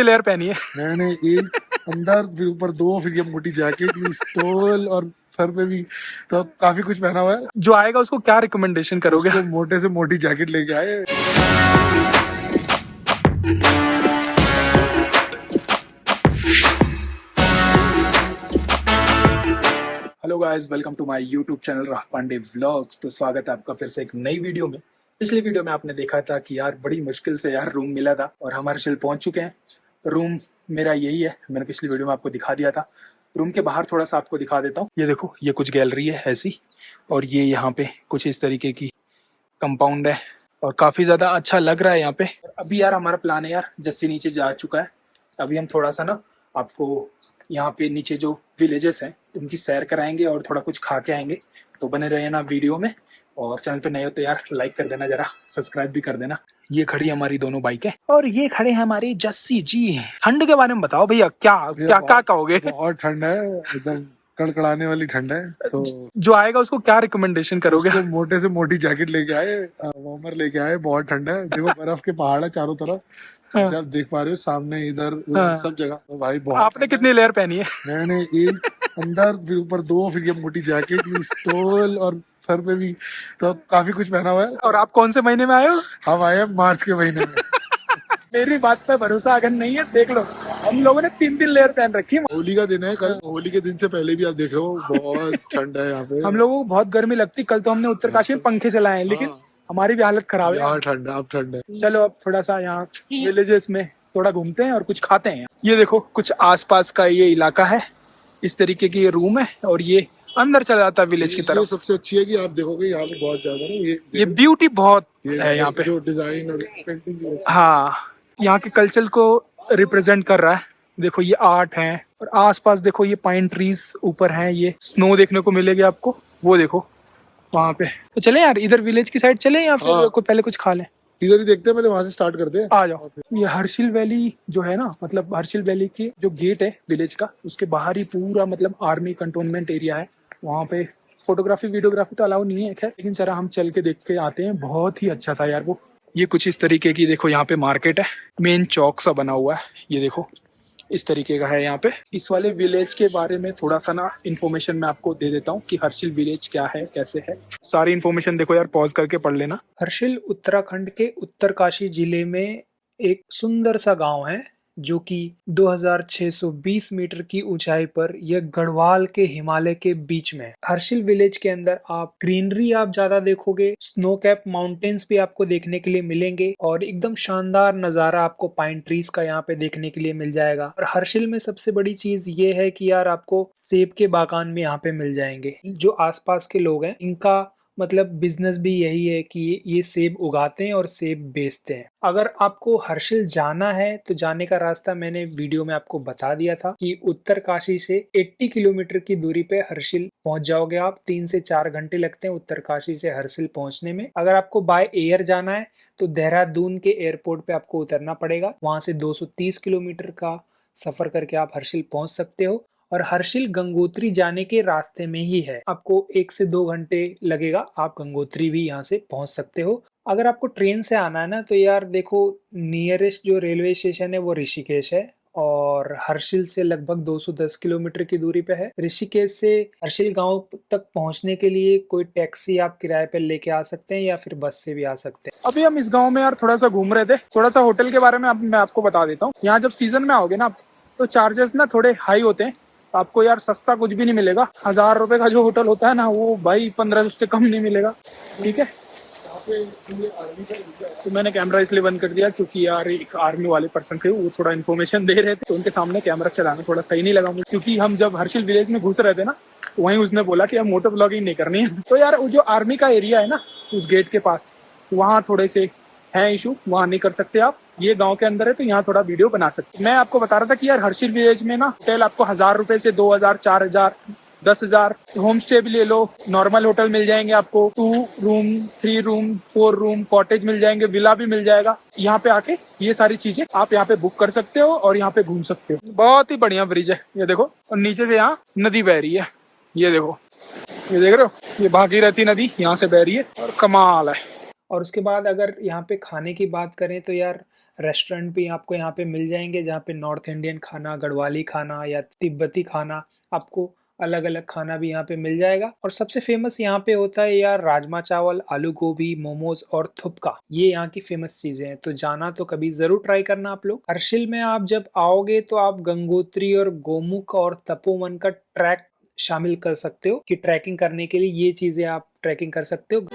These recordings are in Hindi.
लेयर पहनी है? मैंने एक अंदर, फिर ऊपर दो, फिर ये मोटी जैकेट, ये स्टोल और सर पे भी, तो काफी कुछ पहना हुआ है। जो आएगा उसको क्या रिकमेंडेशन करोगे? उसको मोटे से मोटी जैकेट लेके आए। Hello guys, welcome to my YouTube channel Rahul Pandey vlogs. तो स्वागत है आपका फिर से एक नई वीडियो में। पिछली वीडियो में आपने देखा था कि यार बड़ी मुश्किल से यार रूम मिला था और हम हर्षिल पहुंच चुके हैं। रूम मेरा यही है, मैंने पिछली वीडियो में आपको दिखा दिया था। रूम के बाहर थोड़ा सा आपको दिखा देता हूँ। ये देखो, ये कुछ गैलरी है ऐसी, और ये यहाँ पे कुछ इस तरीके की कंपाउंड है और काफ़ी ज़्यादा अच्छा लग रहा है यहाँ पे। अभी यार हमारा प्लान है यार, जस्सी नीचे जा चुका है, अभी हम थोड़ा सा ना आपको यहाँ पे नीचे जो विलेजेस हैं उनकी सैर कराएंगे और थोड़ा कुछ खा के आएंगे। तो बने रहे ना वीडियो में, और चैनल पे नए हो तो यार लाइक कर देना, जरा सब्सक्राइब भी कर देना। ये खड़ी हमारी दोनों बाइकें और ये खड़े हैं हमारी जस्सी जी। ठंड के बारे में बताओ भैया, क्या क्या क्या कहोगे? बहुत ठंड है, एकदम कड़कड़ाने वाली ठंड है। तो जो आएगा उसको क्या रिकमेंडेशन करोगे? उसको मोटे से मोटी जैकेट लेके आए, वार्मर लेके आए। बहुत ठंड है, देखो बर्फ के पहाड़ है चारों तरफ। हाँ। जब देख पा रहे हो सामने, इधर उधर, हाँ। सब जगह। तो भाई बहुत आपने कितनी लेयर पहनी है? मैंने एक अंदर, फिर ऊपर दो, फिर ये मोटी जैकेट, ये स्टोल और सर पे भी, तो काफी कुछ पहना हुआ है। और आप कौन से महीने में आए हो? हम आए हैं मार्च के महीने में। मेरी बात पे भरोसा अगर नहीं है देख लो, हम लोगों ने 3 लेयर पहन रखी है। होली का दिन है कल, होली के दिन से पहले भी आप देखो बहुत ठंड है यहाँ पे। हम लोगों को बहुत गर्मी लगती। कल तो हमने उत्तरकाशी में पंखे चलाए हैं, लेकिन हमारी भी हालत खराब है। यहाँ ठंड है, अब ठंड है। चलो अब थोड़ा सा यहाँ विलेजेस में थोड़ा घूमते हैं और कुछ खाते हैं। ये देखो कुछ आसपास का ये इलाका है, इस तरीके की ये रूम है और ये अंदर चला जाता है विलेज की ये तरफ। सबसे अच्छी है कि आप देखोगे यहाँ पे बहुत ज्यादा ना ये ब्यूटी बहुत है यहाँ पे, जो डिजाइन और पेंटिंग। हाँ, यहाँ के कल्चर को रिप्रेजेंट कर रहा है। देखो ये आर्ट है, और आसपास देखो ये पाइन ट्रीज ऊपर हैं, ये स्नो देखने को मिलेगी आपको। वो देखो वहाँ पे। तो चले यार इधर विलेज की साइड चले, या फिर कोई पहले कुछ खा लें? इधर ही देखते हैं, पहले वहां से स्टार्ट करते हैं। आ जाओ। ये हर्षिल वैली जो है ना, मतलब हर्षिल वैली की जो गेट है विलेज का, उसके बाहर ही पूरा मतलब आर्मी कंटोनमेंट एरिया है। वहाँ पे फोटोग्राफी वीडियोग्राफी तो अलाउ नहीं है खैर, लेकिन जरा हम चल के देख के आते हैं। बहुत ही अच्छा था यार वो। ये कुछ इस तरीके की देखो यहाँ पे मार्केट है, मेन चौक सा बना हुआ है। ये देखो इस तरीके का है यहाँ पे। इस वाले विलेज के बारे में थोड़ा सा ना इन्फॉर्मेशन मैं आपको दे देता हूँ कि हर्षिल विलेज क्या है, कैसे है। सारी इन्फॉर्मेशन देखो यार, पॉज करके पढ़ लेना। हर्षिल उत्तराखंड के उत्तरकाशी जिले में एक सुंदर सा गांव है, जो कि 2620 मीटर की ऊंचाई पर यह गढ़वाल के हिमालय के बीच में है। हर्षिल विलेज के अंदर आप ग्रीनरी आप ज्यादा देखोगे, स्नो कैप माउंटेन्स भी आपको देखने के लिए मिलेंगे, और एकदम शानदार नजारा आपको पाइन ट्रीज का यहाँ पे देखने के लिए मिल जाएगा। और हर्षिल में सबसे बड़ी चीज ये है कि यार आपको सेब के बागान भी यहाँ पे मिल जाएंगे। जो आसपास के लोग हैं इनका मतलब बिजनेस भी यही है कि ये सेब उगाते हैं और सेब बेचते हैं। अगर आपको हर्षिल जाना है तो जाने का रास्ता मैंने वीडियो में आपको बता दिया था कि उत्तरकाशी से 80 किलोमीटर की दूरी पे हर्षिल पहुंच जाओगे आप। 3 से 4 घंटे लगते हैं उत्तरकाशी से हर्षिल पहुंचने में। अगर आपको बाय एयर जाना है तो देहरादून के एयरपोर्ट पे आपको उतरना पड़ेगा। वहां से 230 किलोमीटर का सफर करके आप हर्षिल पहुंच सकते हो, और हर्षिल गंगोत्री जाने के रास्ते में ही है। आपको 1 से 2 घंटे लगेगा, आप गंगोत्री भी यहाँ से पहुंच सकते हो। अगर आपको ट्रेन से आना है ना तो यार देखो, नियरेस्ट जो रेलवे स्टेशन है वो ऋषिकेश है, और हर्षिल से लगभग 210 किलोमीटर की दूरी पे है। ऋषिकेश से हर्षिल गांव तक पहुंचने के लिए कोई टैक्सी आप किराए पे लेके आ सकते हैं, या फिर बस से भी आ सकते हैं। अभी हम इस गाँव में यार थोड़ा सा घूम रहे थे। थोड़ा सा होटल के बारे में मैं आपको बता देता हूँ। यहाँ जब सीजन में आओगे ना तो चार्जेस ना थोड़े हाई होते हैं। आपको यार सस्ता कुछ भी नहीं मिलेगा। 1000 रुपए का जो होटल होता है ना, वो भाई 1500 से कम नहीं मिलेगा। ठीक है, तो मैंने कैमरा इसलिए बंद कर दिया क्योंकि यार एक आर्मी वाले पर्सन थे, वो थोड़ा इन्फॉर्मेशन दे रहे थे, तो उनके सामने कैमरा चलाना थोड़ा सही नहीं लगा मुझे। क्योंकि हम जब हर्षिल विलेज में घुस रहे थे ना, वहीं उसने बोला कि हम मोटो ब्लॉगिंग नहीं करनी है। तो यार वो जो आर्मी का एरिया है ना, उस गेट के पास, वहाँ थोड़े से है इशू, वहाँ नहीं कर सकते आप। ये गांव के अंदर है तो यहाँ थोड़ा वीडियो बना सकते। मैं आपको बता रहा था कि यार हर्षिल विलेज में ना होटल आपको 1000 रुपए से 2000, 4000, 10,000। होम स्टे भी ले लो, नॉर्मल होटल मिल जाएंगे आपको। 2 रूम, 3 रूम, 4 रूम, कॉटेज मिल जाएंगे, विला भी मिल जाएगा। यहाँ पे आके ये सारी चीजें आप यहाँ पे बुक कर सकते हो और यहाँ पे घूम सकते हो। बहुत ही बढ़िया ब्रिज है ये देखो, और नीचे से यहाँ नदी बह रही है। ये देखो, ये देख रहे हो, ये भागीरथी नदी यहाँ से बह रही है, और कमाल है। और उसके बाद अगर यहाँ पे खाने की बात करें तो यार रेस्टोरेंट भी आपको यहाँ पे मिल जाएंगे, जहाँ पे नॉर्थ इंडियन खाना, गढ़वाली खाना या तिब्बती खाना, आपको अलग अलग खाना भी यहाँ पे मिल जाएगा। और सबसे फेमस यहाँ पे होता है यार राजमा चावल, आलू गोभी, मोमोज और थुपका। ये यहाँ की फेमस चीजें हैं, तो जाना तो कभी जरूर ट्राई करना आप लोग। हर्षिल में आप जब आओगे तो आप गंगोत्री और गोमुख और तपोवन का ट्रैक शामिल कर सकते हो, कि ट्रैकिंग करने के लिए ये चीजें आप ट्रैकिंग कर सकते हो।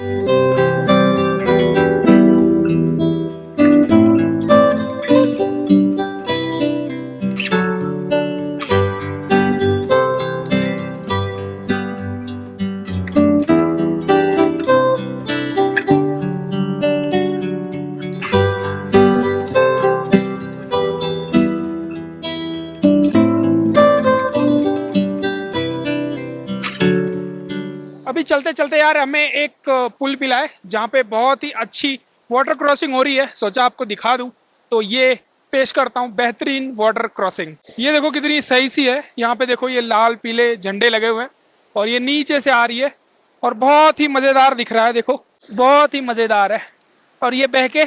अभी चलते चलते यार हमें एक पुल मिला है, जहाँ पे बहुत ही अच्छी वाटर क्रॉसिंग हो रही है, सोचा आपको दिखा दूं। तो ये पेश करता हूँ बेहतरीन वाटर क्रॉसिंग। ये देखो कितनी सही सी है, यहाँ पे देखो ये लाल पीले झंडे लगे हुए हैं और ये नीचे से आ रही है और बहुत ही मजेदार दिख रहा है, देखो बहुत ही मजेदार है। और ये बह के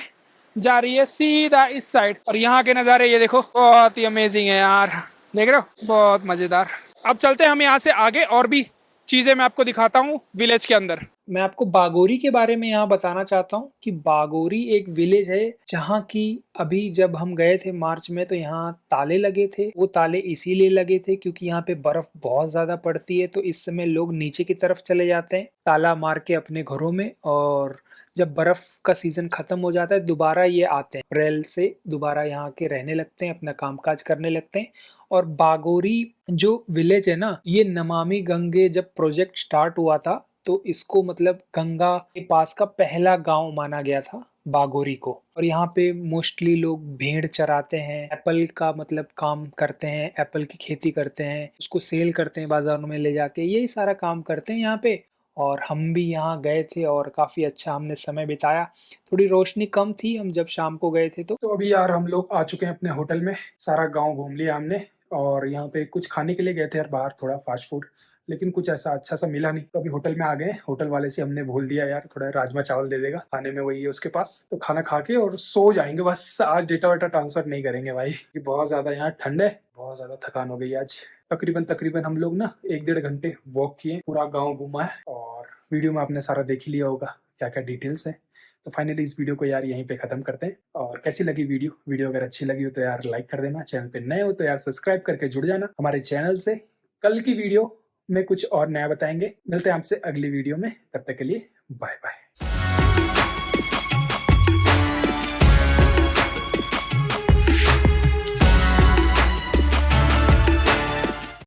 जा रही है सीधा इस साइड, और यहाँ के नज़ारे ये देखो बहुत ही अमेजिंग है यार, देख रहे हो, बहुत मजेदार। अब चलते हैं हम यहाँ से आगे, और भी चीजें मैं आपको दिखाता हूँ विलेज के अंदर। मैं आपको बागोरी के बारे में यहाँ बताना चाहता हूँ कि बागोरी एक विलेज है, जहाँ की अभी जब हम गए थे मार्च में तो यहाँ ताले लगे थे। वो ताले इसीलिए लगे थे क्योंकि यहाँ पे बर्फ बहुत ज्यादा पड़ती है, तो इस समय लोग नीचे की तरफ चले जाते हैं ताला मार के अपने घरों में, और जब बर्फ का सीजन खत्म हो जाता है दोबारा ये आते हैं अप्रैल से, दोबारा यहाँ के रहने लगते हैं, अपना कामकाज करने लगते हैं। और बागोरी जो विलेज है ना, ये नमामि गंगे जब प्रोजेक्ट स्टार्ट हुआ था तो इसको मतलब गंगा के पास का पहला गांव माना गया था बागोरी को। और यहाँ पे मोस्टली लोग भेड़ चराते हैं, एप्पल का मतलब काम करते हैं, एप्पल की खेती करते हैं, उसको सेल करते हैं बाजारों में ले जाके, यही सारा काम करते हैं यहाँ पे। और हम भी यहाँ गए थे और काफ़ी अच्छा हमने समय बिताया। थोड़ी रोशनी कम थी हम जब शाम को गए थे। तो अभी यार हम लोग आ चुके हैं अपने होटल में, सारा गांव घूम लिया हमने, और यहाँ पे कुछ खाने के लिए गए थे यार बाहर, थोड़ा फास्ट फूड, लेकिन कुछ ऐसा अच्छा सा मिला नहीं, तो अभी होटल में आ गए। होटल वाले से हमने बोल दिया यार थोड़ा राजमा चावल दे देगा, खाने में वही है उसके पास, तो खाना खा के और सो जाएंगे बस। आज डेटा वेटा ट्रांसफर नहीं करेंगे भाई, कि बहुत ज़्यादा यहाँ ठंड है, बहुत ज़्यादा थकान हो गई आज। तकरीबन हम लोग ना 1-1.5 घंटे वॉक किए, पूरा गाँव घूमा है, और वीडियो में आपने सारा देख ही लिया होगा क्या क्या डिटेल्स है। तो फाइनली इस वीडियो को यार यहीं पे खत्म करते हैं। और कैसी लगी वीडियो अगर अच्छी लगी हो तो यार लाइक कर देना, चैनल पे नए हो तो यार सब्सक्राइब करके जुड़ जाना हमारे चैनल से। कल की वीडियो में कुछ और नया बताएंगे, मिलते हैं आपसे अगली वीडियो में, तब तक के लिए बाय बाय।